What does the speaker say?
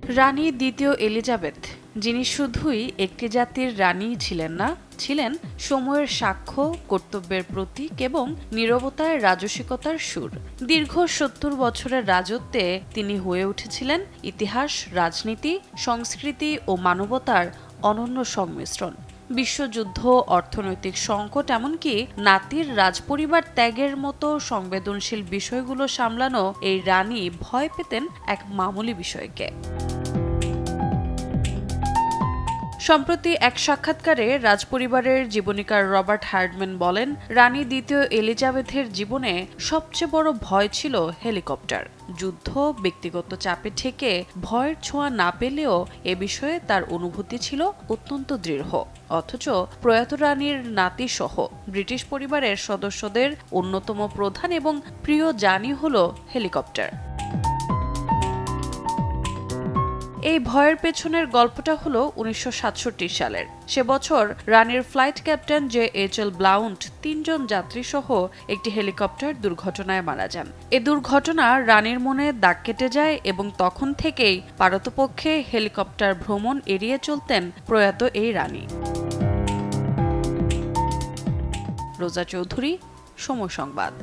রানী দ্বিতীয় এলিজাবেথ, যিনি শুধুই একটি জাতির রানীই ছিলেন না, ছিলেন সময়ের সাক্ষ্য, কর্তব্যের প্রতীক এবং নীরবতায় রাজসিকতার সুর। দীর্ঘ ৭০ বছরের রাজত্বে তিনি হয়ে উঠেছিলেন ইতিহাস, রাজনীতি, সংস্কৃতি ও মানবতার অনন্য সংমিশ্রণ। বিশ্বযুদ্ধ, অর্থনৈতিক সংকট, এমনকি নাতির রাজপরিবার ত্যাগের মতো সংবেদনশীল বিষয়গুলো সামলানো এই রানী ভয় পেতেন এক মামুলি বিষয়কে। সম্প্রতি এক সাক্ষাৎকারে রাজপরিবারের জীবনীকার রবার্ট হার্ডম্যান বলেন, রানী দ্বিতীয় এলিজাবেথের জীবনে সবচেয়ে বড় ভয় ছিল হেলিকপ্টার। যুদ্ধ, ব্যক্তিগত চাপে ঠেকে ভয়ের ছোঁয়া না পেলেও এ বিষয়ে তার অনুভূতি ছিল অত্যন্ত দৃঢ়। অথচ প্রয়াত রানীর নাতিসহ ব্রিটিশ পরিবারের সদস্যদের অন্যতম প্রধান এবং প্রিয় যানই হল হেলিকপ্টার। এই ভয়ের পেছনের গল্পটা হলো ১৯৬৭ সালের। সে বছর রানীর ফ্লাইট ক্যাপ্টেন JHL ব্লাউন্ট ৩ জন যাত্রী সহ একটি হেলিকপ্টার দুর্ঘটনায় মারা যান। এ দুর্ঘটনা রানীর মনে দাগ কেটে যায় এবং তখন থেকেই পারতপক্ষে হেলিকপ্টার ভ্রমণ এড়িয়ে চলতেন প্রয়াত এই রানী। রোজা চৌধুরী, সময় সংবাদ।